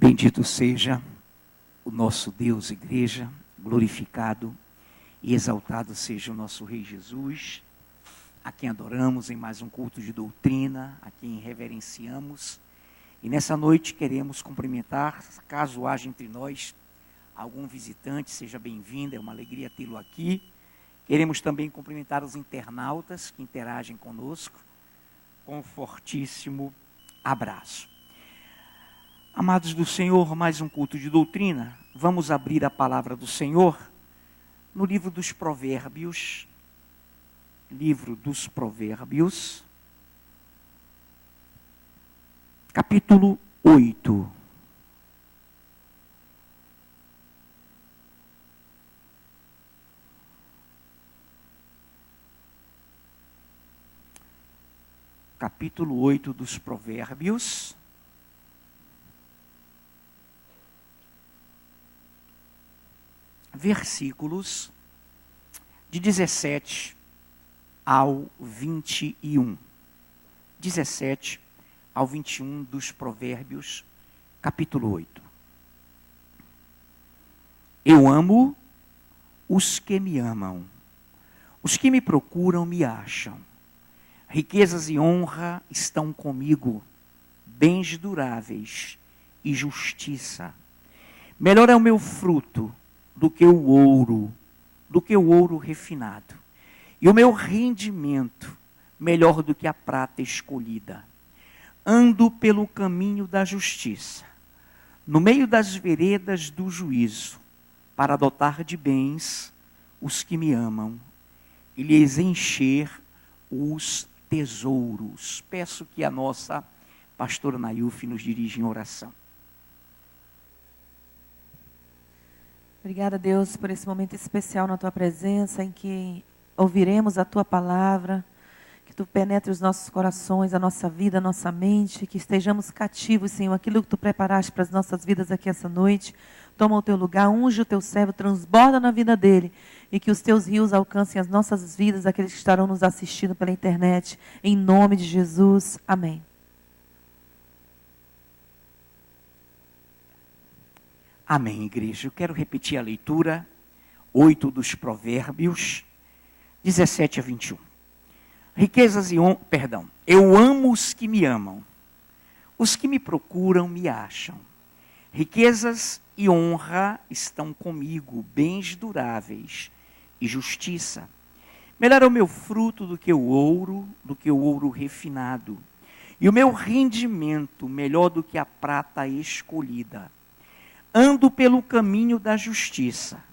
Bendito seja o nosso Deus, igreja, glorificado e exaltado seja o nosso Rei Jesus, a quem adoramos em mais um culto de doutrina, a quem reverenciamos. E nessa noite queremos cumprimentar, caso haja entre nós algum visitante, seja bem-vindo, é uma alegria tê-lo aqui. Queremos também cumprimentar os internautas que interagem conosco, com um fortíssimo abraço. Amados do Senhor, mais um culto de doutrina. Vamos abrir a palavra do Senhor no livro dos Provérbios. Livro dos Provérbios, capítulo 8. Capítulo 8 dos Provérbios. Versículos de 17 ao 21. 17 ao 21 dos Provérbios, capítulo 8. Eu amo os que me amam. Os que me procuram me acham. Riquezas e honra estão comigo, bens duráveis e justiça. Melhor é o meu fruto do que o ouro refinado. E o meu rendimento melhor do que a prata escolhida. Ando pelo caminho da justiça, no meio das veredas do juízo, para dotar de bens os que me amam e lhes encher os tesouros. Peço que a nossa pastora Nayuf nos dirija em oração. Obrigada, Deus, por esse momento especial na Tua presença, em que ouviremos a Tua palavra, que Tu penetre os nossos corações, a nossa vida, a nossa mente, que estejamos cativos, Senhor, aquilo que Tu preparaste para as nossas vidas aqui essa noite. Toma o Teu lugar, unge o Teu servo, transborda na vida dele, e que os Teus rios alcancem as nossas vidas, aqueles que estarão nos assistindo pela internet, em nome de Jesus. Amém. Amém, igreja. Eu quero repetir a leitura, 8 dos Provérbios, 17 a 21. Riquezas e honra, eu amo os que me amam. Os que me procuram me acham. Riquezas e honra estão comigo, bens duráveis e justiça. Melhor é o meu fruto do que o ouro refinado. E o meu rendimento melhor do que a prata escolhida. Ando pelo caminho da justiça,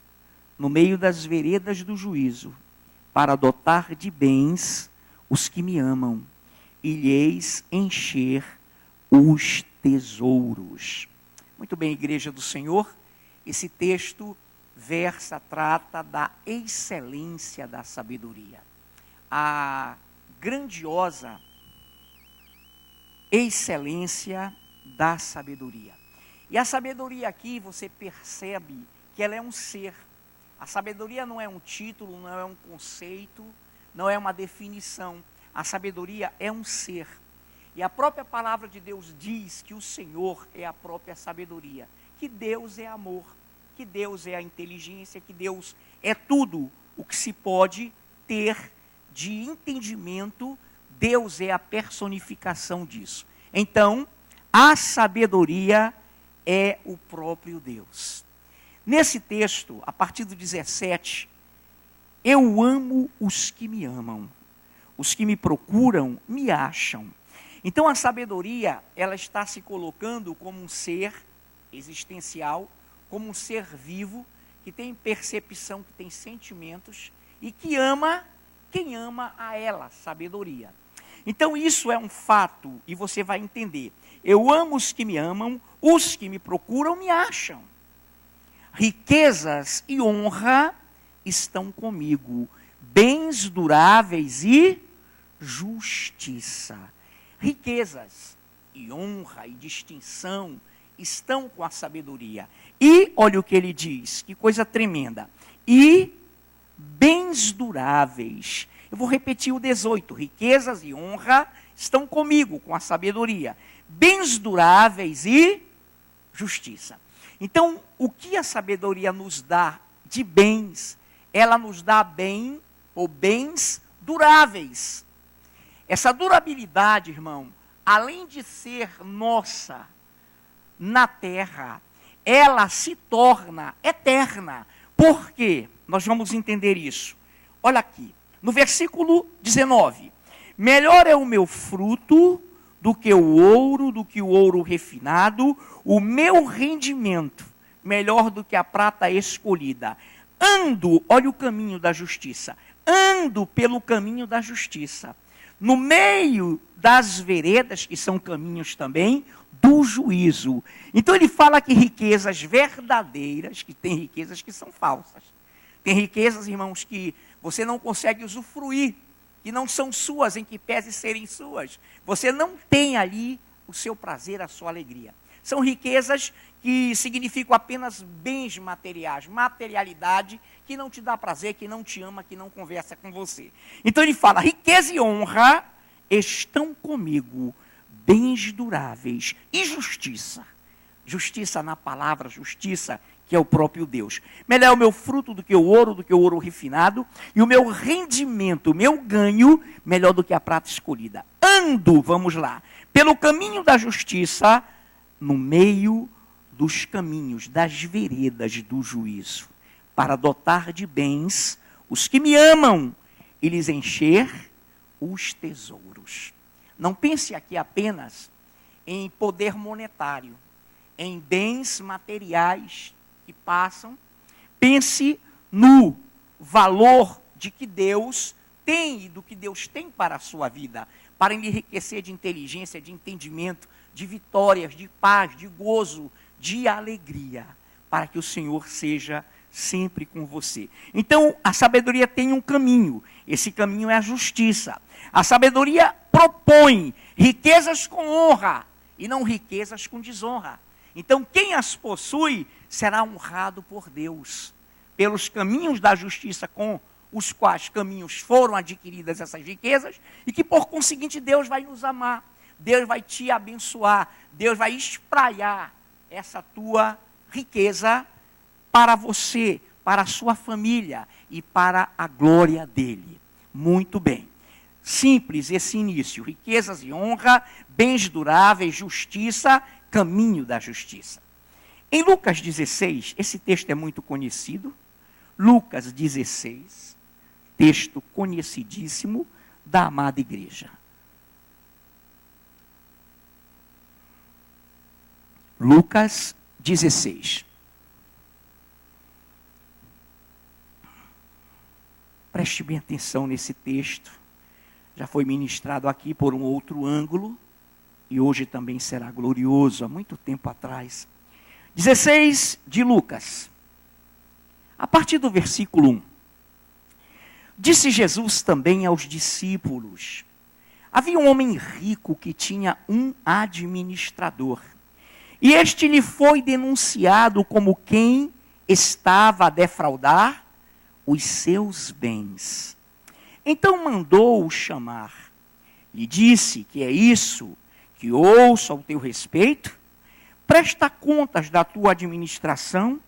no meio das veredas do juízo, para dotar de bens os que me amam e lhes encher os tesouros. Muito bem, igreja do Senhor, esse texto trata da excelência da sabedoria. A grandiosa excelência da sabedoria. E a sabedoria aqui, você percebe que ela é um ser. A sabedoria não é um título, não é um conceito, não é uma definição. A sabedoria é um ser. E a própria palavra de Deus diz que o Senhor é a própria sabedoria. Que Deus é amor, que Deus é a inteligência, que Deus é tudo o que se pode ter de entendimento. Deus é a personificação disso. Então, a sabedoria é o próprio Deus. Nesse texto, a partir do 17, eu amo os que me amam. Os que me procuram me acham. Então a sabedoria, ela está se colocando como um ser existencial, como um ser vivo, que tem percepção, que tem sentimentos e que ama quem ama a ela, sabedoria. Então isso é um fato e você vai entender. Eu amo os que me amam, os que me procuram me acham. Riquezas e honra estão comigo, bens duráveis e justiça. Riquezas e honra e distinção estão com a sabedoria. E olha o que ele diz, que coisa tremenda. E bens duráveis. Eu vou repetir o 18. Riquezas e honra estão comigo, com a sabedoria. Bens duráveis e justiça. Então, o que a sabedoria nos dá de bens? Ela nos dá bem ou bens duráveis. Essa durabilidade, irmão, além de ser nossa na terra, ela se torna eterna. Por quê? Nós vamos entender isso. Olha aqui, no versículo 19. Melhor é o meu fruto do que o ouro refinado, o meu rendimento, melhor do que a prata escolhida. Ando, olha o caminho da justiça, ando pelo caminho da justiça, no meio das veredas, que são caminhos também, do juízo. Então ele fala que riquezas verdadeiras, que tem riquezas que são falsas. Tem riquezas, irmãos, que você não consegue usufruir, que não são suas, em que pese serem suas. Você não tem ali o seu prazer, a sua alegria. São riquezas que significam apenas bens materiais, materialidade, que não te dá prazer, que não te ama, que não conversa com você. Então ele fala, riqueza e honra estão comigo, bens duráveis e justiça. Justiça na palavra, justiça que é o próprio Deus. Melhor é o meu fruto do que o ouro refinado, e o meu rendimento, o meu ganho, melhor do que a prata escolhida. Ando, vamos lá, pelo caminho da justiça, no meio dos caminhos, das veredas do juízo, para dotar de bens os que me amam e lhes encher os tesouros. Não pense aqui apenas em poder monetário, em bens materiais que passam. Pense no valor de que Deus tem e do que Deus tem para a sua vida, para lhe enriquecer de inteligência, de entendimento, de vitórias, de paz, de gozo, de alegria, para que o Senhor seja sempre com você. Então, a sabedoria tem um caminho, esse caminho é a justiça. A sabedoria propõe riquezas com honra e não riquezas com desonra. Então, quem as possui será honrado por Deus, pelos caminhos da justiça com os quais caminhos foram adquiridas essas riquezas, e que por conseguinte Deus vai nos amar, Deus vai te abençoar, Deus vai espraiar essa tua riqueza para você, para a sua família e para a glória dele. Muito bem. Simples esse início, riquezas e honra, bens duráveis, justiça, caminho da justiça. Em Lucas 16, esse texto é muito conhecido, Lucas 16, texto conhecidíssimo da amada igreja. Lucas 16. Preste bem atenção nesse texto. Já foi ministrado aqui por um outro ângulo, e hoje também será glorioso, há muito tempo atrás. 16 de Lucas, a partir do versículo 1. Disse Jesus também aos discípulos: havia um homem rico que tinha um administrador, e este lhe foi denunciado como quem estava a defraudar os seus bens. Então mandou-o chamar. Lhe disse: que é isso que ouço ao teu respeito? Presta contas da tua administração,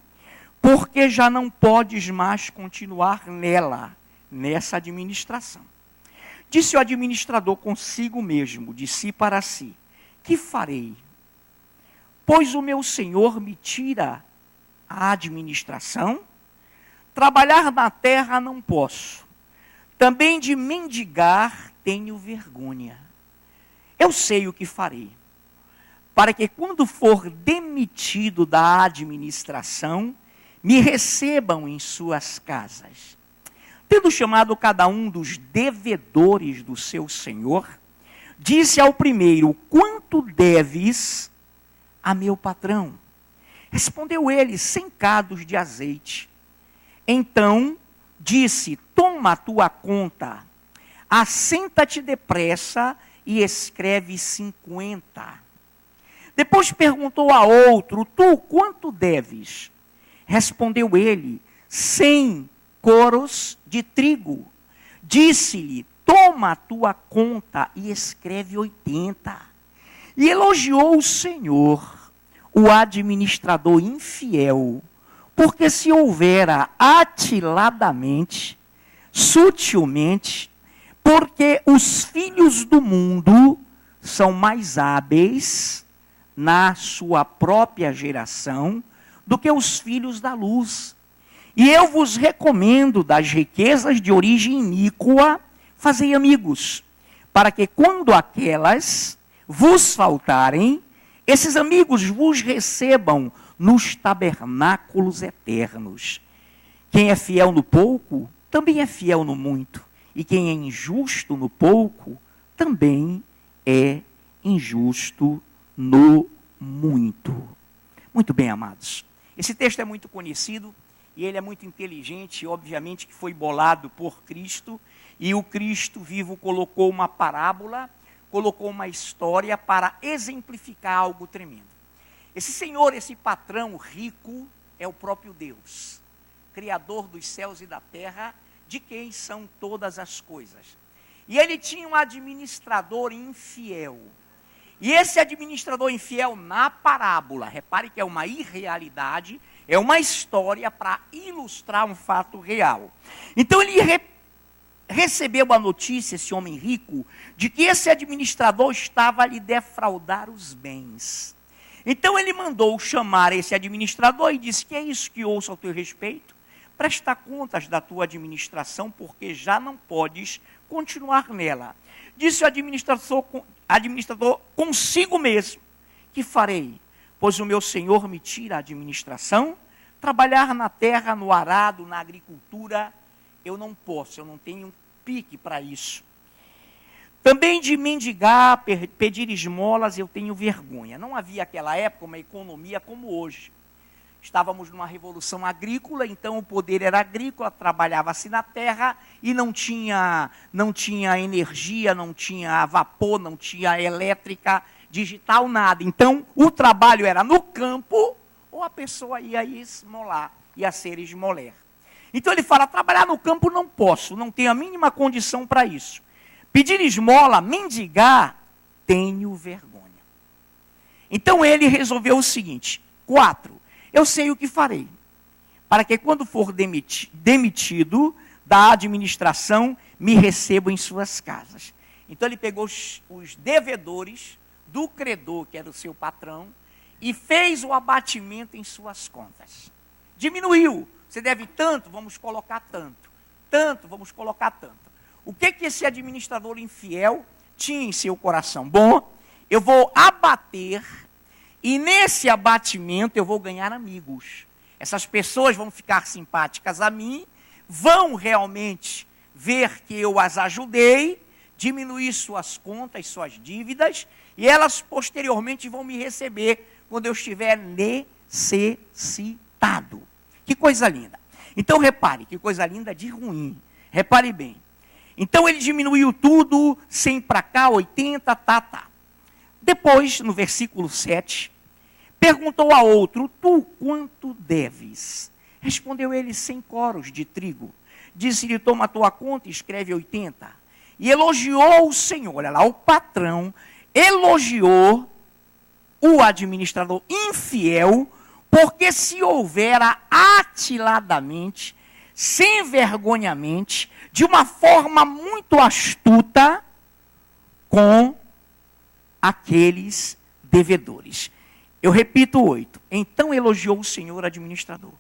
porque já não podes mais continuar nessa administração. Disse o administrador consigo mesmo, de si para si: que farei? Pois o meu senhor me tira a administração, trabalhar na terra não posso, também de mendigar tenho vergonha. Eu sei o que farei, para que quando for demitido da administração, me recebam em suas casas. Tendo chamado cada um dos devedores do seu senhor, disse ao primeiro: quanto deves a meu patrão? Respondeu ele: 100 cados de azeite. Então disse: toma a tua conta, assenta-te depressa e escreve 50. Depois perguntou a outro: tu quanto deves? Respondeu ele: 100 coros de trigo. Disse-lhe: toma a tua conta e escreve 80. E elogiou o Senhor, o administrador infiel, porque se houvera atiladamente, sutilmente, porque os filhos do mundo são mais hábeis na sua própria geração do que os filhos da luz. E eu vos recomendo, das riquezas de origem iníqua, fazei amigos, para que quando aquelas vos faltarem, esses amigos vos recebam nos tabernáculos eternos. Quem é fiel no pouco, também é fiel no muito. E quem é injusto no pouco, também é injusto no muito. Muito bem, amados. Esse texto é muito conhecido e ele é muito inteligente, obviamente que foi bolado por Cristo, e o Cristo vivo colocou uma parábola, colocou uma história para exemplificar algo tremendo. Esse senhor, esse patrão rico, é o próprio Deus, Criador dos céus e da terra, de quem são todas as coisas. E ele tinha um administrador infiel. E esse administrador infiel, na parábola, repare que é uma irrealidade, é uma história para ilustrar um fato real. Então ele recebeu a notícia, esse homem rico, de que esse administrador estava a lhe defraudar os bens. Então ele mandou chamar esse administrador e disse: que é isso que ouço ao teu respeito? Presta contas da tua administração, porque já não podes continuar nela. Disse o administrador consigo mesmo: que farei? Pois o meu senhor me tira a administração, trabalhar na terra, no arado, na agricultura, eu não posso, eu não tenho pique para isso. Também de mendigar, pedir esmolas, eu tenho vergonha. Não havia naquela época uma economia como hoje. Estávamos numa revolução agrícola, então o poder era agrícola, trabalhava-se na terra e não tinha energia, não tinha vapor, não tinha elétrica, digital, nada. Então o trabalho era no campo ou a pessoa ia esmolar, ia ser esmoler. Então ele fala: trabalhar no campo não posso, não tenho a mínima condição para isso. Pedir esmola, mendigar, tenho vergonha. Então ele resolveu o seguinte: 4, eu sei o que farei, para que quando for demitido da administração, me recebam em suas casas. Então ele pegou os devedores do credor, que era o seu patrão, e fez o abatimento em suas contas. Diminuiu. Você deve tanto, vamos colocar tanto. Tanto, vamos colocar tanto. O que esse administrador infiel tinha em seu coração? Bom, eu vou abater, e nesse abatimento eu vou ganhar amigos. Essas pessoas vão ficar simpáticas a mim, vão realmente ver que eu as ajudei, diminuir suas contas, suas dívidas, e elas posteriormente vão me receber quando eu estiver necessitado. Que coisa linda. Então repare, que coisa linda de ruim. Repare bem. Então ele diminuiu tudo, 100 para cá, 80, tá. Depois, no versículo 7, perguntou a outro: tu quanto deves? Respondeu ele: 100 coros de trigo. Disse-lhe: toma a tua conta e escreve 80. E elogiou o Senhor, olha lá, o patrão elogiou o administrador infiel, porque se houvera atiladamente, sem vergonhamente, de uma forma muito astuta, com aqueles devedores. Eu repito 8. Então elogiou o Senhor administrador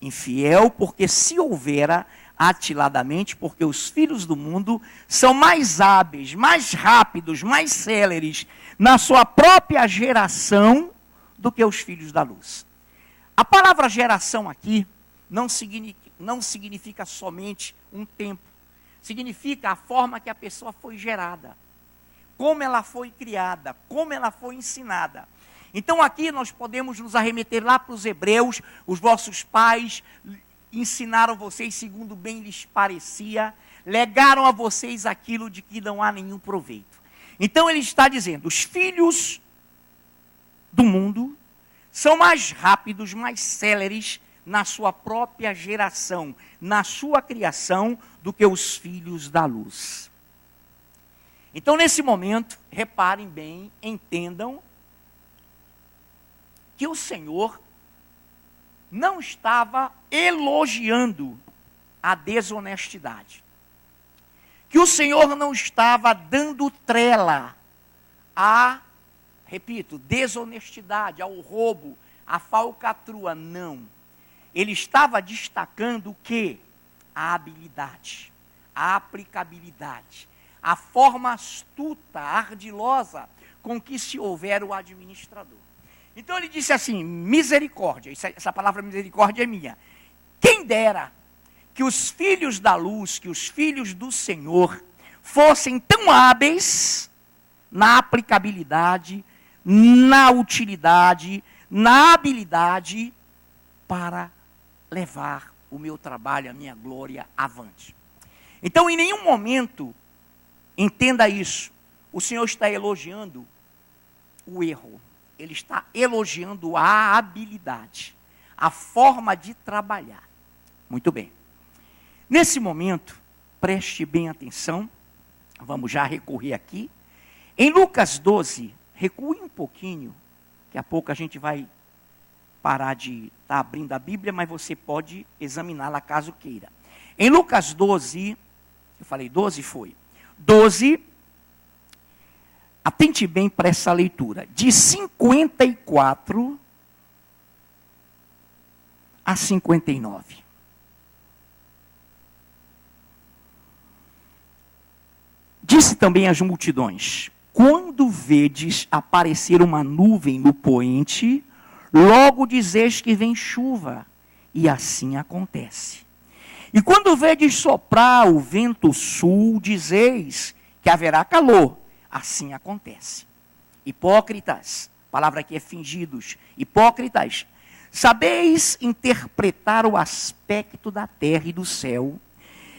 infiel, porque se houvera atiladamente, porque os filhos do mundo são mais hábeis, mais rápidos, mais céleres na sua própria geração do que os filhos da luz. A palavra geração aqui não significa somente um tempo. Significa a forma que a pessoa foi gerada, como ela foi criada, como ela foi ensinada. Então aqui nós podemos nos arremeter lá para os hebreus. Os vossos pais ensinaram vocês segundo bem lhes parecia, legaram a vocês aquilo de que não há nenhum proveito. Então ele está dizendo: os filhos do mundo são mais rápidos, mais céleres na sua própria geração, na sua criação, do que os filhos da luz. Então, nesse momento, reparem bem, entendam, que o Senhor não estava elogiando a desonestidade. Que o Senhor não estava dando trela à, repito, desonestidade, ao roubo, à falcatrua. Não. Ele estava destacando o quê? A habilidade, a aplicabilidade, a forma astuta, ardilosa com que se houver o administrador. Então ele disse assim, misericórdia, essa palavra misericórdia é minha. Quem dera que os filhos da luz, que os filhos do Senhor fossem tão hábeis na aplicabilidade, na utilidade, na habilidade para levar o meu trabalho, a minha glória avante. Então, em nenhum momento, entenda isso, o Senhor está elogiando o erro. Ele está elogiando a habilidade, a forma de trabalhar. Muito bem. Nesse momento, preste bem atenção, vamos já recorrer aqui. Em Lucas 12, recue um pouquinho, daqui a pouco a gente vai parar de estar abrindo a Bíblia, mas você pode examiná-la caso queira. Em Lucas 12, eu falei 12 foi, 12, atente bem para essa leitura, de 54 a 59. Disse também às multidões, quando vedes aparecer uma nuvem no poente, logo dizeis que vem chuva, e assim acontece. E quando vedes soprar o vento sul, dizeis que haverá calor, assim acontece. Hipócritas, a palavra aqui é fingidos, hipócritas, sabeis interpretar o aspecto da terra e do céu,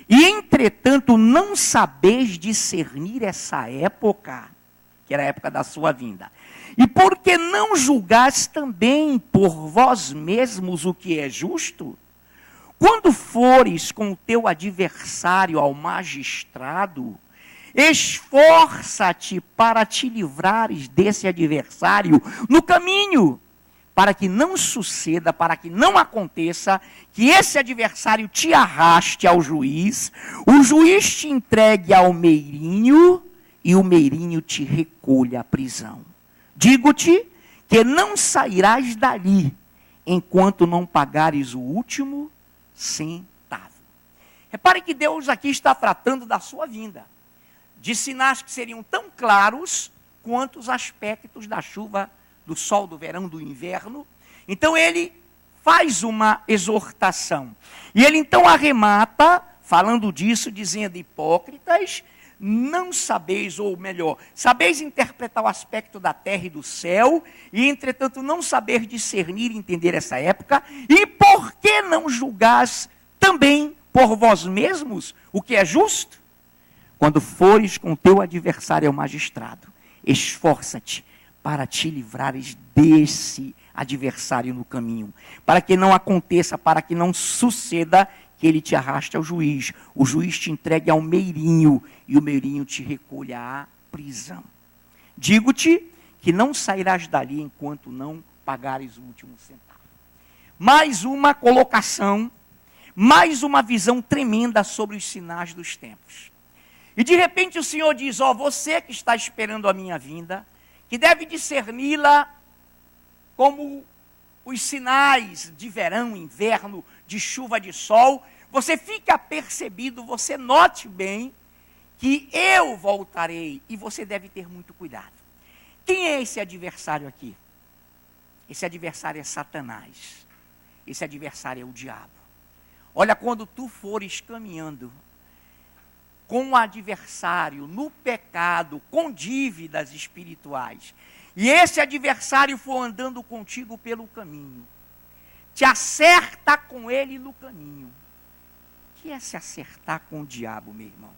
e entretanto não sabeis discernir essa época, que era a época da sua vinda. E por que não julgais também por vós mesmos o que é justo? Quando fores com o teu adversário ao magistrado, esforça-te para te livrares desse adversário no caminho, para que não suceda, para que não aconteça, que esse adversário te arraste ao juiz, o juiz te entregue ao meirinho, e o meirinho te recolha à prisão. Digo-te que não sairás dali, enquanto não pagares o último centavo. Repare que Deus aqui está tratando da sua vinda, de sinais que seriam tão claros quanto os aspectos da chuva, do sol, do verão, do inverno. Então ele faz uma exortação. E ele então arremata, falando disso, dizendo, hipócritas, não sabeis, ou melhor, sabeis interpretar o aspecto da terra e do céu, e entretanto não saber discernir e entender essa época, e por que não julgais também por vós mesmos o que é justo? Quando fores com teu adversário ao magistrado, esforça-te para te livrares desse adversário no caminho, para que não aconteça, para que não suceda que ele te arraste ao juiz, o juiz te entregue ao meirinho, e o meirinho te recolha à prisão. Digo-te que não sairás dali enquanto não pagares o último centavo. Mais uma colocação, mais uma visão tremenda sobre os sinais dos tempos. E de repente o Senhor diz, você que está esperando a minha vinda, que deve discerni-la como os sinais de verão, inverno, de chuva, de sol, você fique apercebido, você note bem que eu voltarei, e você deve ter muito cuidado. Quem é esse adversário aqui? Esse adversário é Satanás. Esse adversário é o diabo. Olha, quando tu fores caminhando com o adversário no pecado, com dívidas espirituais, e esse adversário for andando contigo pelo caminho, te acerta com ele no caminho. O que é se acertar com o diabo, meu irmão?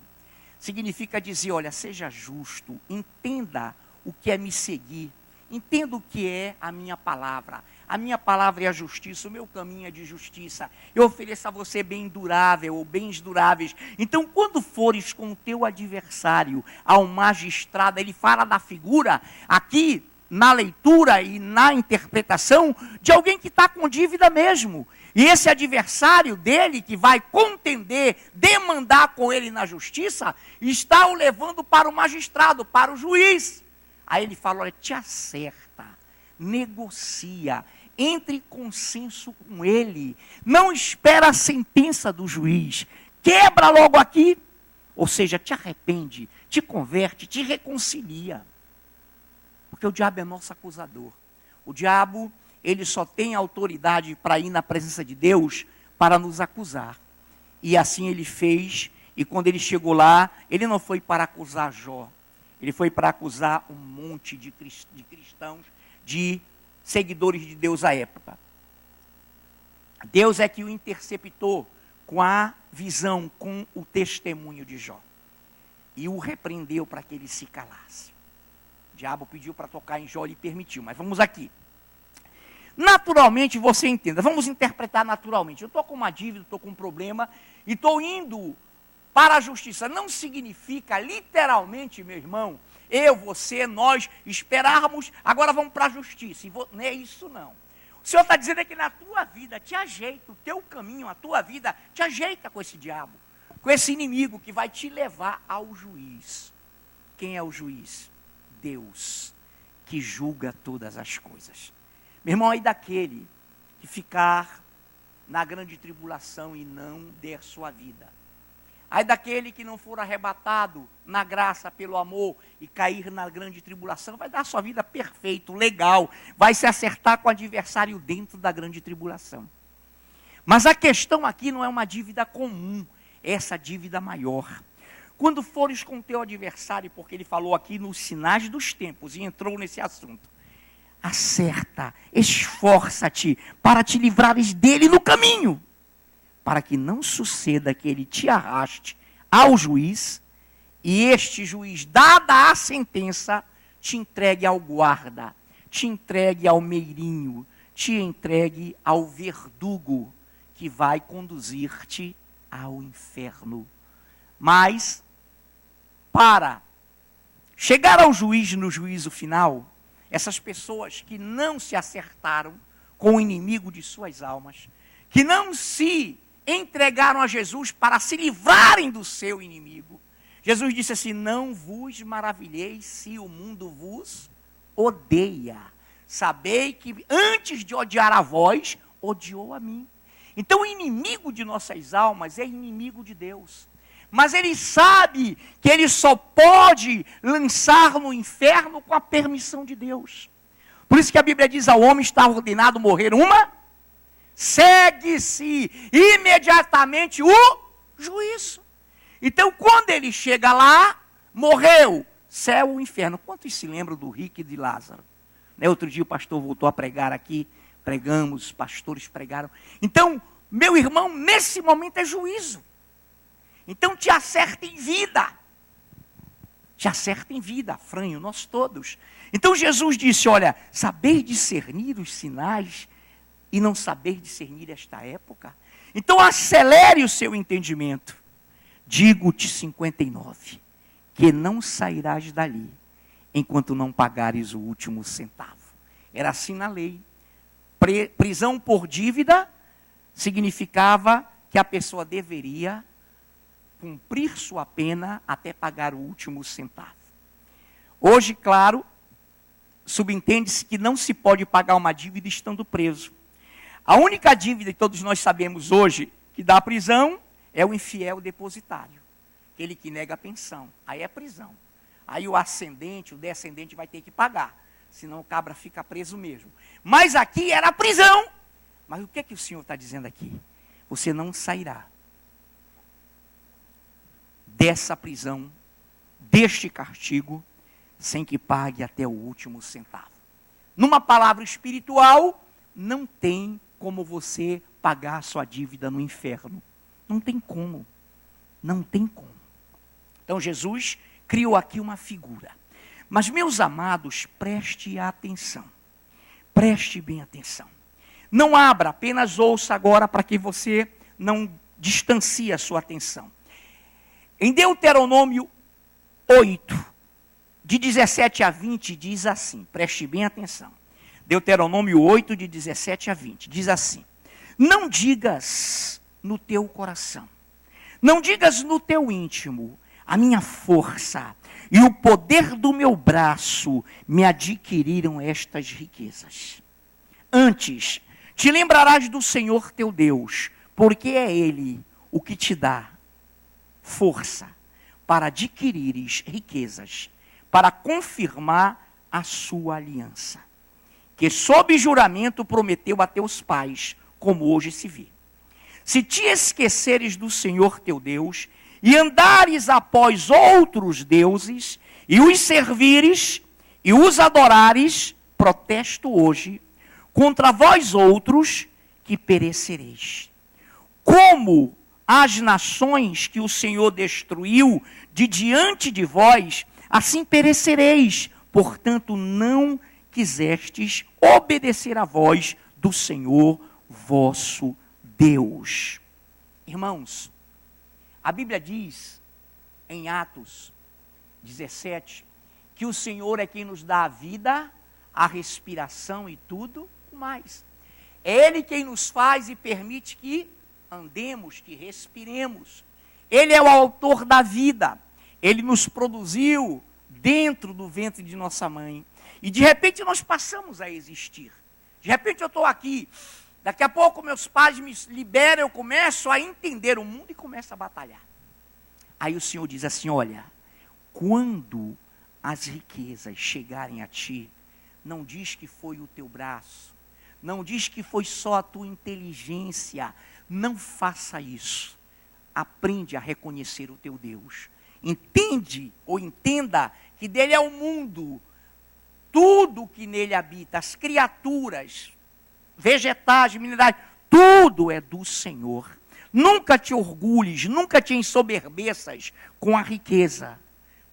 Significa dizer, olha, seja justo, entenda o que é me seguir, entenda o que é a minha palavra. A minha palavra é a justiça, o meu caminho é de justiça. Eu ofereço a você bem durável ou bens duráveis. Então, quando fores com o teu adversário ao magistrado, ele fala da figura aqui na leitura e na interpretação de alguém que está com dívida mesmo. E esse adversário dele, que vai contender, demandar com ele na justiça, está o levando para o magistrado, para o juiz. Aí ele fala, olha, te acerta, negocia, entre em consenso com ele, não espera a sentença do juiz, quebra logo aqui, ou seja, te arrepende, te converte, te reconcilia. Porque o diabo é nosso acusador. O diabo, ele só tem autoridade para ir na presença de Deus para nos acusar. E assim ele fez, e quando ele chegou lá, ele não foi para acusar Jó, ele foi para acusar um monte de cristãos, de seguidores de Deus à época. Deus é que o interceptou com a visão, com o testemunho de Jó. E o repreendeu para que ele se calasse. O diabo pediu para tocar em Jó, ele permitiu. Mas vamos aqui. Naturalmente, você entenda. Vamos interpretar naturalmente. Eu estou com uma dívida, estou com um problema, e estou indo para a justiça. Não significa, literalmente, meu irmão, eu, você, nós, esperarmos, agora vamos para a justiça. Não é isso não. O Senhor está dizendo é que na tua vida te ajeita, o teu caminho, a tua vida, te ajeita com esse diabo, com esse inimigo que vai te levar ao juiz. Quem é o juiz? Deus, que julga todas as coisas. Meu irmão, aí daquele que ficar na grande tribulação e não der sua vida. Aí daquele que não for arrebatado na graça, pelo amor, e cair na grande tribulação, vai dar sua vida perfeito, legal, vai se acertar com o adversário dentro da grande tribulação. Mas a questão aqui não é uma dívida comum, é essa dívida maior. Quando fores com o teu adversário, porque ele falou aqui nos sinais dos tempos, e entrou nesse assunto, acerta, esforça-te para te livrares dele no caminho, para que não suceda que ele te arraste ao juiz, e este juiz, dada a sentença, te entregue ao guarda, te entregue ao meirinho, te entregue ao verdugo, que vai conduzir-te ao inferno. Mas, para chegar ao juiz no juízo final, essas pessoas que não se acertaram com o inimigo de suas almas, que não se entregaram a Jesus para se livrarem do seu inimigo. Jesus disse assim, não vos maravilheis se o mundo vos odeia. Sabei que antes de odiar a vós, odiou a mim. Então o inimigo de nossas almas é inimigo de Deus. Mas ele sabe que ele só pode lançar no inferno com a permissão de Deus. Por isso que a Bíblia diz, ao homem está ordenado morrer uma, segue-se imediatamente o juízo. Então, quando ele chega lá, morreu, céu ou inferno. Quantos se lembram do rico e de Lázaro? Outro dia o pastor voltou a pregar aqui, pregamos, os pastores pregaram. Então, meu irmão, nesse momento é juízo. Então, te acerta em vida. Te acerta em vida, Franho, nós todos. Então, Jesus disse, olha, saber discernir os sinais e não saber discernir esta época? Então acelere o seu entendimento. Digo-te 59, que não sairás dali, enquanto não pagares o último centavo. Era assim na lei. Prisão por dívida significava que a pessoa deveria cumprir sua pena até pagar o último centavo. Hoje, claro, subentende-se que não se pode pagar uma dívida estando preso. A única dívida que todos nós sabemos hoje que dá prisão é o infiel depositário, aquele que nega a pensão. Aí é prisão. Aí o ascendente, o descendente vai ter que pagar, senão o cabra fica preso mesmo. Mas aqui era prisão. Mas o que é que o Senhor está dizendo aqui? Você não sairá dessa prisão, deste castigo, sem que pague até o último centavo. Numa palavra espiritual, não tem como você pagar a sua dívida no inferno. Não tem como. Não tem como. Então Jesus criou aqui uma figura. Mas, meus amados, preste atenção. Preste bem atenção. Não abra, apenas ouça agora para que você não distancie a sua atenção. Em Deuteronômio 8, de 17 a 20, diz assim, preste bem atenção. Deuteronômio 8, de 17 a 20, diz assim: não digas no teu coração, não digas no teu íntimo, a minha força e o poder do meu braço me adquiriram estas riquezas. Antes, te lembrarás do Senhor teu Deus, porque é Ele o que te dá força para adquirires riquezas, para confirmar a sua aliança, que sob juramento prometeu a teus pais, como hoje se vê. Se te esqueceres do Senhor teu Deus, e andares após outros deuses, e os servires, e os adorares, protesto hoje, contra vós outros, que perecereis. Como as nações que o Senhor destruiu de diante de vós, assim perecereis. Portanto, não quisestes obedecer à voz do Senhor vosso Deus. Irmãos, a Bíblia diz, em Atos 17, que o Senhor é quem nos dá a vida, a respiração e tudo mais. É Ele quem nos faz e permite que andemos, que respiremos. Ele é o autor da vida. Ele nos produziu dentro do ventre de nossa mãe. E de repente nós passamos a existir. De repente eu estou aqui. Daqui a pouco meus pais me liberam, eu começo a entender o mundo e começo a batalhar. Aí o Senhor diz assim, olha, quando as riquezas chegarem a ti, não diz que foi o teu braço, não diz que foi só a tua inteligência, não faça isso. Aprende a reconhecer o teu Deus. Entende ou entenda que dele é o mundo, tudo que nele habita, as criaturas, vegetais, minerais, tudo é do Senhor. Nunca te orgulhes, nunca te ensoberbeças com a riqueza,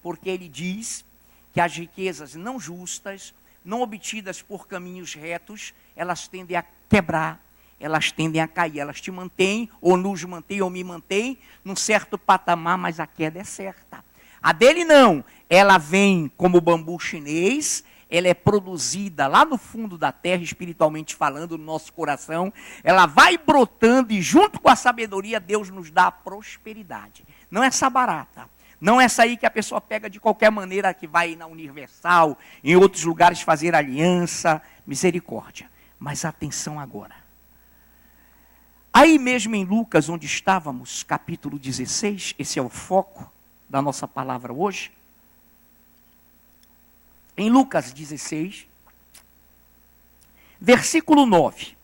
porque ele diz que as riquezas não justas, não obtidas por caminhos retos, elas tendem a quebrar, elas tendem a cair, elas te mantêm, ou nos mantêm, ou me mantêm, num certo patamar, mas a queda é certa. A dele não, ela vem como bambu chinês, ela é produzida lá no fundo da terra, espiritualmente falando, no nosso coração, ela vai brotando e junto com a sabedoria, Deus nos dá a prosperidade. Não é essa barata, não é essa aí que a pessoa pega de qualquer maneira, que vai na Universal, em outros lugares fazer aliança, misericórdia. Mas atenção agora. Aí mesmo em Lucas, onde estávamos, capítulo 16, esse é o foco da nossa palavra hoje. Em Lucas 16, versículo 9.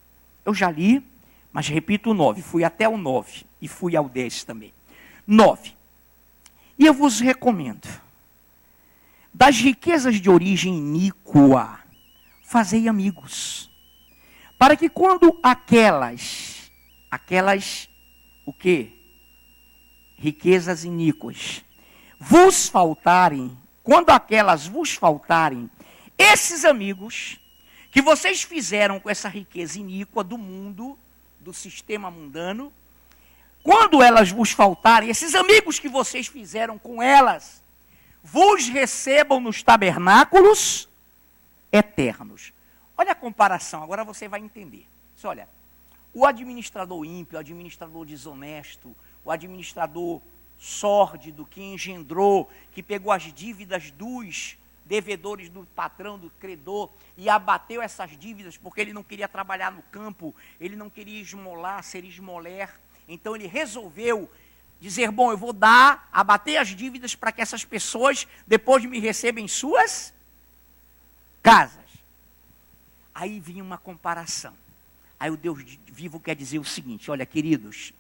Eu já li, mas repito o 9. Fui até o 9 e fui ao 10 também. 9. E eu vos recomendo, das riquezas de origem iníqua, fazei amigos, para que quando aquelas, o quê? Riquezas iníquas, vos faltarem, quando aquelas vos faltarem, esses amigos que vocês fizeram com essa riqueza iníqua do mundo, do sistema mundano, quando elas vos faltarem, esses amigos que vocês fizeram com elas, vos recebam nos tabernáculos eternos. Olha a comparação, agora você vai entender. Olha, o administrador ímpio, o administrador desonesto, o administrador sórdido, que engendrou, que pegou as dívidas dos devedores do patrão, do credor, e abateu essas dívidas porque ele não queria trabalhar no campo, ele não queria esmolar, ser esmoler. Então ele resolveu dizer, bom, eu vou abater as dívidas para que essas pessoas depois me recebam em suas casas. Aí vinha uma comparação. Aí o Deus vivo quer dizer o seguinte, olha, queridos,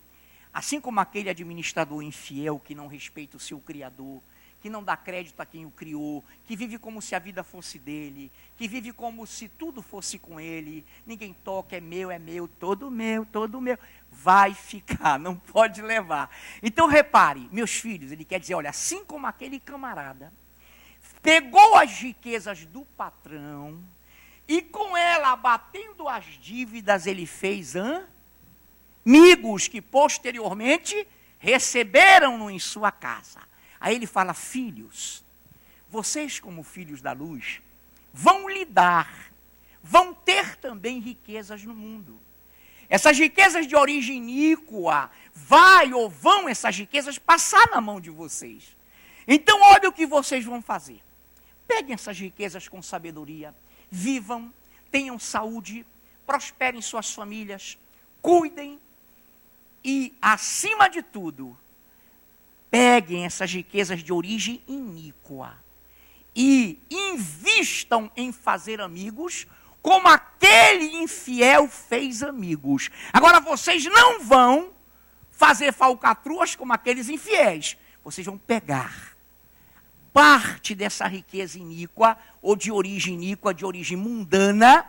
assim como aquele administrador infiel que não respeita o seu Criador, que não dá crédito a quem o criou, que vive como se a vida fosse dele, que vive como se tudo fosse com ele, ninguém toca, é meu, todo meu, vai ficar, não pode levar. Então repare, meus filhos, ele quer dizer, olha, assim como aquele camarada pegou as riquezas do patrão e com ela, abatendo as dívidas, ele fez amigos que posteriormente receberam-no em sua casa. Aí ele fala, filhos, vocês como filhos da luz, vão ter também riquezas no mundo. Essas riquezas de origem iníqua, vão essas riquezas passar na mão de vocês. Então olha o que vocês vão fazer. Peguem essas riquezas com sabedoria, vivam, tenham saúde, prosperem suas famílias, cuidem e, acima de tudo, peguem essas riquezas de origem iníqua e invistam em fazer amigos como aquele infiel fez amigos. Agora vocês não vão fazer falcatruas como aqueles infiéis. Vocês vão pegar parte dessa riqueza iníqua, ou de origem iníqua, de origem mundana,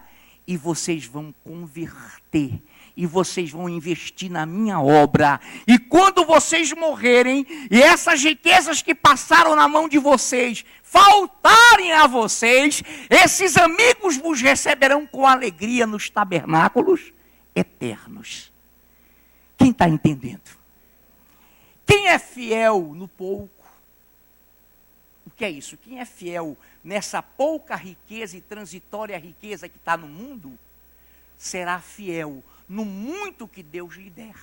e vocês vão converter, e vocês vão investir na minha obra. E quando vocês morrerem, e essas riquezas que passaram na mão de vocês faltarem a vocês, esses amigos vos receberão com alegria nos tabernáculos eternos. Quem está entendendo? Quem é fiel no pouco? O que é isso? Quem é fiel nessa pouca riqueza e transitória riqueza que está no mundo, será fiel no muito que Deus lhe der.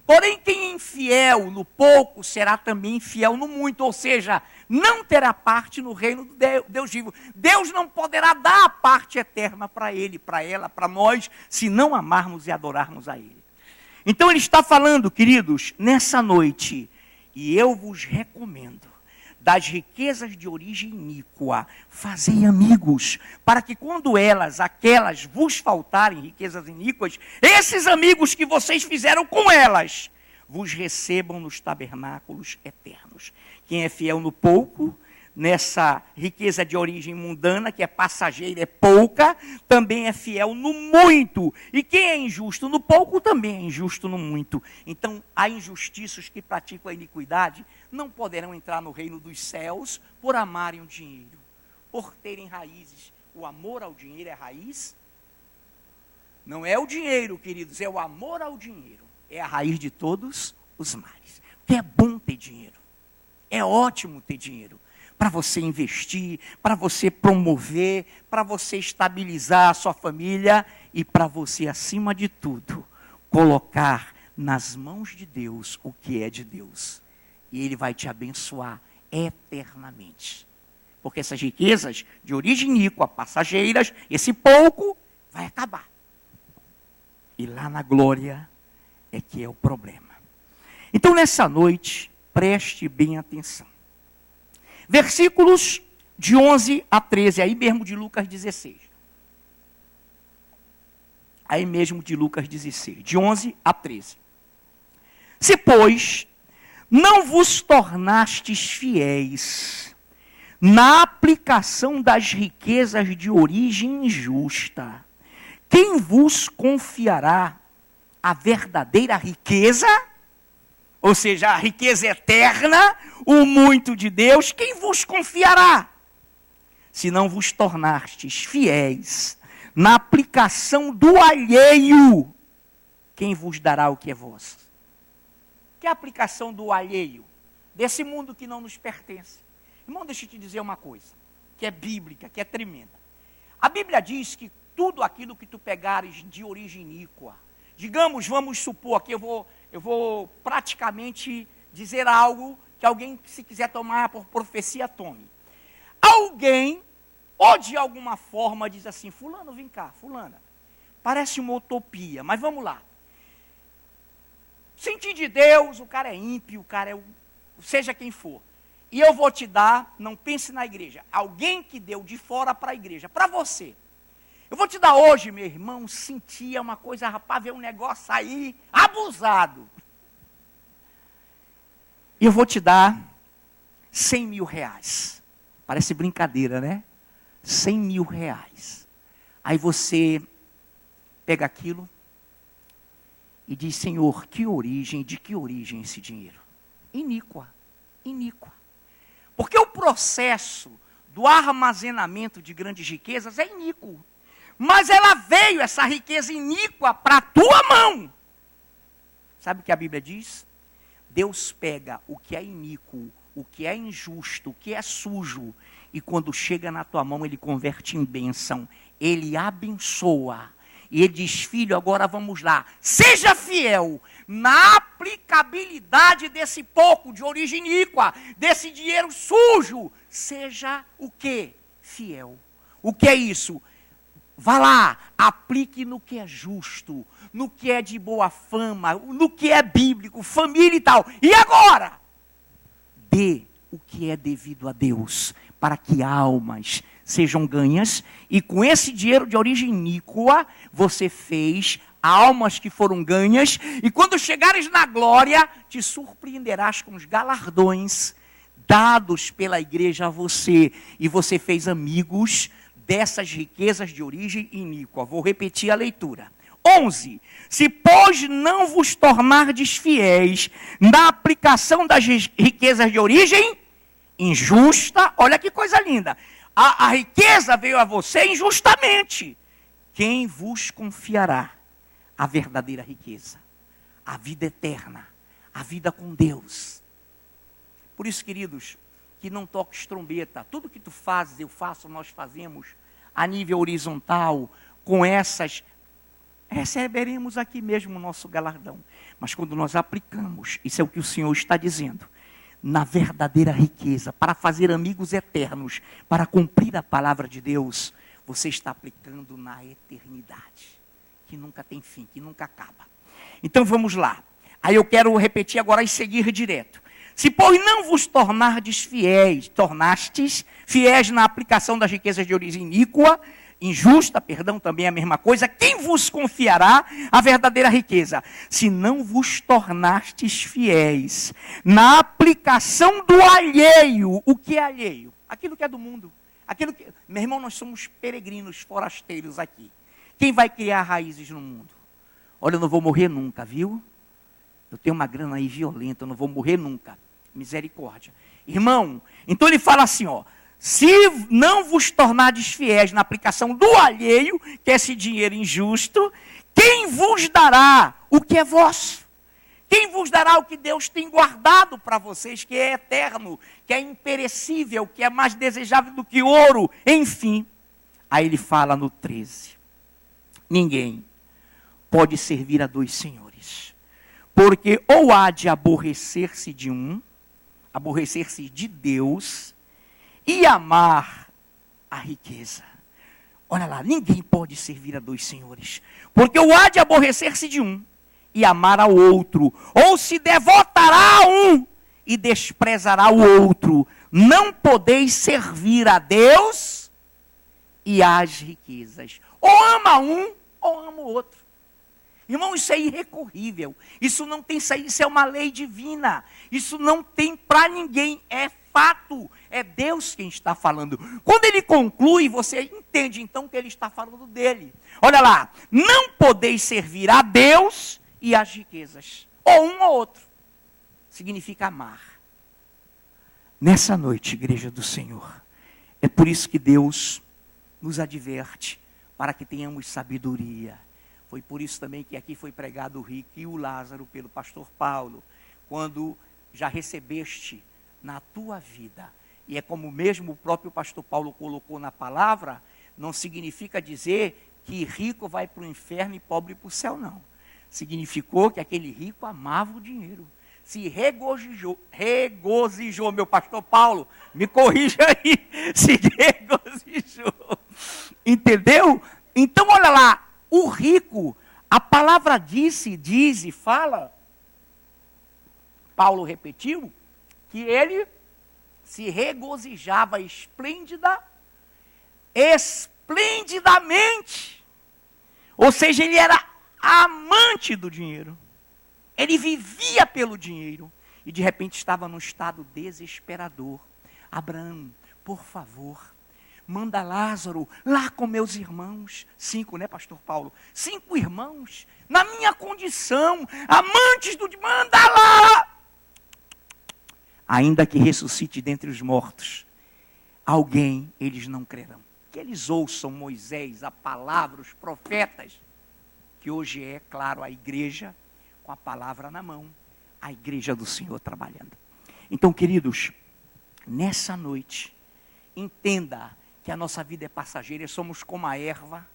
Porém, quem é infiel no pouco, será também infiel no muito, ou seja, não terá parte no reino do Deus vivo. Deus não poderá dar a parte eterna para ele, para ela, para nós, se não amarmos e adorarmos a ele. Então ele está falando, queridos, nessa noite, e eu vos recomendo, das riquezas de origem iníqua, fazei amigos, para que quando aquelas vos faltarem, riquezas iníquas, esses amigos que vocês fizeram com elas, vos recebam nos tabernáculos eternos. Quem é fiel no pouco, nessa riqueza de origem mundana, que é passageira, é pouca, também é fiel no muito. E quem é injusto no pouco, também é injusto no muito. Então, há injustiços que praticam a iniquidade, não poderão entrar no reino dos céus por amarem o dinheiro, por terem raízes. O amor ao dinheiro é raiz? Não é o dinheiro, queridos, é o amor ao dinheiro. É a raiz de todos os males. Porque é bom ter dinheiro. É ótimo ter dinheiro. Para você investir, para você promover, para você estabilizar a sua família e para você, acima de tudo, colocar nas mãos de Deus o que é de Deus. E Ele vai te abençoar eternamente. Porque essas riquezas de origem iníqua, passageiras, esse pouco vai acabar. E lá na glória é que é o problema. Então nessa noite, preste bem atenção. Versículos de 11 a 13, aí mesmo de Lucas 16. Aí mesmo de Lucas 16, de 11 a 13. Se, pois, não vos tornastes fiéis na aplicação das riquezas de origem injusta, quem vos confiará a verdadeira riqueza? Ou seja, a riqueza eterna, o muito de Deus, quem vos confiará? Se não vos tornastes fiéis na aplicação do alheio, quem vos dará o que é vosso? Que é a aplicação do alheio? Desse mundo que não nos pertence. Irmão, deixa eu te dizer uma coisa, que é bíblica, que é tremenda. A Bíblia diz que tudo aquilo que tu pegares de origem iníqua, digamos, vamos supor aqui, eu vou praticamente dizer algo que alguém, se quiser tomar por profecia, tome. Alguém, ou de alguma forma, diz assim, fulano, vem cá, fulana, parece uma utopia, mas vamos lá. Sentir de Deus, o cara é ímpio, o cara é, seja quem for. E eu vou te dar, não pense na igreja, alguém que deu de fora para a igreja, para você. Eu vou te dar hoje, meu irmão, sentia uma coisa, rapaz, ver um negócio aí, abusado. E eu vou te dar 100 mil reais. Parece brincadeira, né? 100 mil reais. Aí você pega aquilo e diz, Senhor, de que origem esse dinheiro? Iníqua. Porque o processo do armazenamento de grandes riquezas é iníquo. Mas ela veio, essa riqueza iníqua, para a tua mão. Sabe o que a Bíblia diz? Deus pega o que é iníquo, o que é injusto, o que é sujo, e quando chega na tua mão, ele converte em bênção. Ele abençoa. E ele diz, filho, agora vamos lá. Seja fiel na aplicabilidade desse pouco de origem iníqua, desse dinheiro sujo. Seja o quê? Fiel. O que é isso? Vá lá, aplique no que é justo, no que é de boa fama, no que é bíblico, família e tal. E agora? Dê o que é devido a Deus, para que almas sejam ganhas, e com esse dinheiro de origem iníqua, você fez almas que foram ganhas, e quando chegares na glória, te surpreenderás com os galardões dados pela igreja a você, e você fez amigos dessas riquezas de origem iníqua. Vou repetir a leitura. 11. Se, pois, não vos tornardes fiéis na aplicação das riquezas de origem injusta, olha que coisa linda, a riqueza veio a você injustamente. Quem vos confiará a verdadeira riqueza? A vida eterna, a vida com Deus. Por isso, queridos, que não toques trombeta. Tudo que tu fazes, eu faço, nós fazemos a nível horizontal, com essas, receberemos aqui mesmo o nosso galardão. Mas quando nós aplicamos, isso é o que o Senhor está dizendo, na verdadeira riqueza, para fazer amigos eternos, para cumprir a palavra de Deus, você está aplicando na eternidade, que nunca tem fim, que nunca acaba. Então vamos lá. Aí eu quero repetir agora e seguir direto. Se, pois, não vos tornastes fiéis na aplicação das riquezas de origem iníqua, injusta, também é a mesma coisa, quem vos confiará a verdadeira riqueza? Se não vos tornastes fiéis na aplicação do alheio. O que é alheio? Aquilo que é do mundo. Aquilo que... Meu irmão, nós somos peregrinos, forasteiros aqui. Quem vai criar raízes no mundo? Olha, eu não vou morrer nunca, viu? Eu tenho uma grana aí violenta, eu não vou morrer nunca. Misericórdia. Irmão, então ele fala assim, ó. Se não vos tornardes fiéis na aplicação do alheio, que é esse dinheiro injusto, quem vos dará o que é vosso? Quem vos dará o que Deus tem guardado para vocês, que é eterno, que é imperecível, que é mais desejável do que ouro, enfim. Aí ele fala no 13. Ninguém pode servir a dois senhores, porque ou há de aborrecer-se de um, aborrecer-se de Deus, e amar a riqueza. Olha lá, ninguém pode servir a dois senhores, porque ou há de aborrecer-se de um, e amar ao outro, ou se devotará a um, e desprezará o outro. Não podeis servir a Deus e às riquezas. Ou ama um, ou ama o outro. Irmão, isso é irrecorrível. Isso não tem saída, isso é uma lei divina. Isso não tem para ninguém, é fato. É Deus quem está falando. Quando ele conclui, você entende então que ele está falando dele. Olha lá, não podeis servir a Deus e às riquezas. Ou um ou outro. Significa amar. Nessa noite, igreja do Senhor, é por isso que Deus nos adverte, para que tenhamos sabedoria. Foi por isso também que aqui foi pregado o rico e o Lázaro pelo pastor Paulo, quando já recebeste na tua vida. E é como mesmo o próprio pastor Paulo colocou na palavra, não significa dizer que rico vai para o inferno e pobre para o céu, não. Significou que aquele rico amava o dinheiro. Se regozijou, meu pastor Paulo, me corrija aí, se regozijou. Entendeu? Então olha lá, o rico, a palavra diz e fala, Paulo repetiu, que ele se regozijava esplendidamente. Ou seja, ele era amante do dinheiro. Ele vivia pelo dinheiro. E de repente estava num estado desesperador. Abraão, por favor, manda Lázaro lá com meus irmãos. 5, né, pastor Paulo? 5 irmãos, na minha condição, amantes do dinheiro, manda lá. Ainda que ressuscite dentre os mortos, alguém eles não crerão. Que eles ouçam Moisés, a palavra, os profetas, que hoje é, claro, a igreja com a palavra na mão, a igreja do Senhor trabalhando. Então, queridos, nessa noite, entenda que a nossa vida é passageira, somos como a erva,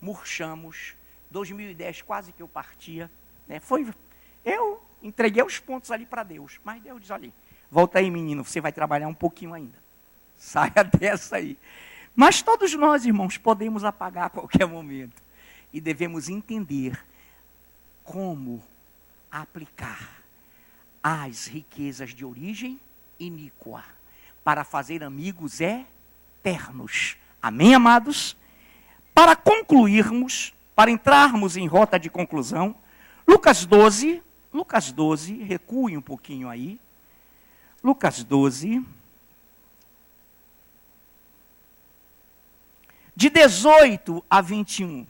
murchamos. 2010 quase que eu partia, né? Eu entreguei os pontos ali para Deus, mas Deus diz, olha, volta aí menino, você vai trabalhar um pouquinho ainda, saia dessa aí. Mas todos nós, irmãos, podemos apagar a qualquer momento, e devemos entender como aplicar as riquezas de origem iníqua para fazer amigos eternos. Amém, amados? Para concluirmos, para entrarmos em rota de conclusão, Lucas 12, recue um pouquinho aí. Lucas 12, de 18 a 21.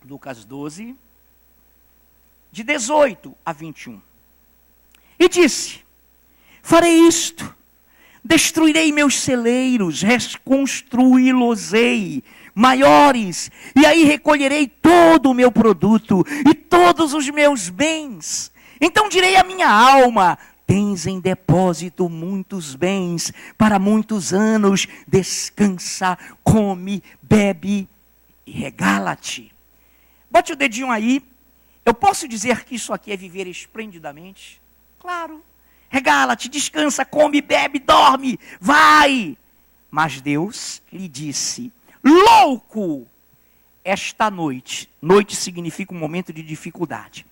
Lucas 12, de 18 a 21. E disse, farei isto, destruirei meus celeiros, reconstruí-los-ei maiores, e aí recolherei todo o meu produto e todos os meus bens. Então direi à minha alma, tens em depósito muitos bens para muitos anos, descansa, come, bebe e regala-te. Bote o dedinho aí. Eu posso dizer que isso aqui é viver esplendidamente? Claro. Regala-te, descansa, come, bebe, dorme, vai. Mas Deus lhe disse, louco, esta noite, noite significa um momento de dificuldade,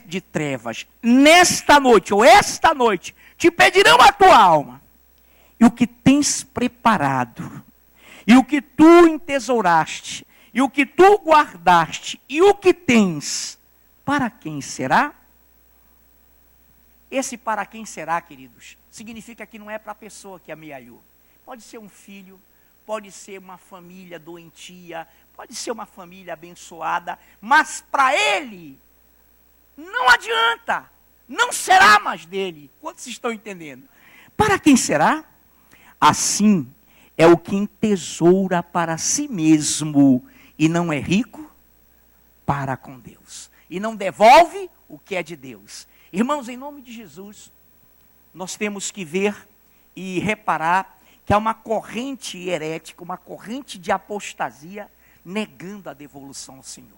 de trevas, nesta noite, ou esta noite, te pedirão a tua alma, e o que tens preparado, e o que tu entesouraste, e o que tu guardaste, e o que tens, para quem será? Esse para quem será, queridos, significa que não é para a pessoa que amealhou. Pode ser um filho, pode ser uma família doentia, pode ser uma família abençoada, mas para ele, não adianta, não será mais dele. Quantos estão entendendo? Para quem será? Assim é o que entesoura para si mesmo e não é rico para com Deus. E não devolve o que é de Deus. Irmãos, em nome de Jesus, nós temos que ver e reparar que há uma corrente herética, uma corrente de apostasia, negando a devolução ao Senhor.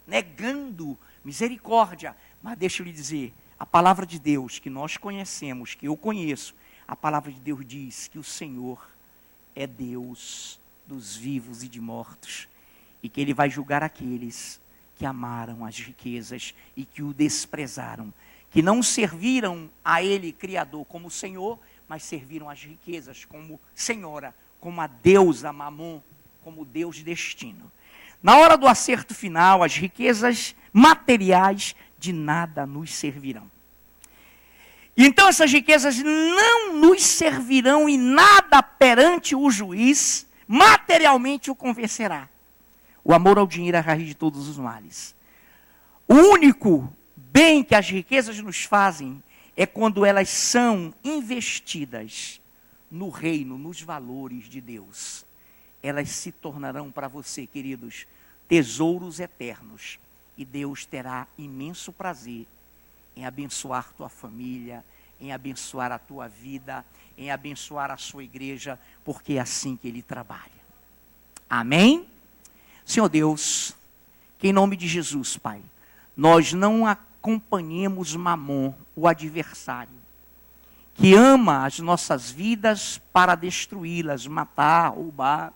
Negando misericórdia. Mas deixa eu lhe dizer, a palavra de Deus que nós conhecemos, que eu conheço, a palavra de Deus diz que o Senhor é Deus dos vivos e de mortos. E que Ele vai julgar aqueles que amaram as riquezas e que o desprezaram, que não serviram a Ele, Criador, como Senhor, mas serviram as riquezas como Senhora, como a deusa Mamon, como Deus destino. Na hora do acerto final, as riquezas materiais de nada nos servirão. E então essas riquezas não nos servirão em nada perante o juiz, materialmente o convencerá. O amor ao dinheiro é a raiz de todos os males. O único bem que as riquezas nos fazem é quando elas são investidas no reino, nos valores de Deus. Elas se tornarão para você, queridos, tesouros eternos. E Deus terá imenso prazer em abençoar tua família, em abençoar a tua vida, em abençoar a sua igreja, porque é assim que Ele trabalha. Amém? Senhor Deus, que em nome de Jesus, Pai, nós não acompanhemos Mamon, o adversário, que ama as nossas vidas para destruí-las, matar, roubar,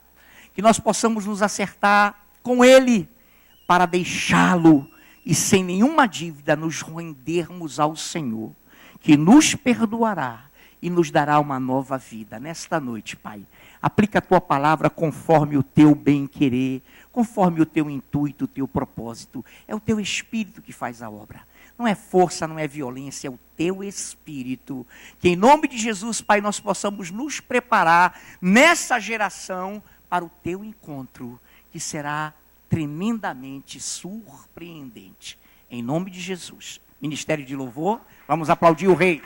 que nós possamos nos acertar com ele para deixá-lo e sem nenhuma dívida nos rendermos ao Senhor, que nos perdoará e nos dará uma nova vida. Nesta noite, Pai, aplica a tua palavra conforme o teu bem-querer, conforme o teu intuito, o teu propósito. É o teu Espírito que faz a obra. Não é força, não é violência, é o teu Espírito. Que em nome de Jesus, Pai, nós possamos nos preparar nessa geração para o teu encontro, que será tremendamente surpreendente. Em nome de Jesus. Ministério de Louvor, vamos aplaudir o Rei.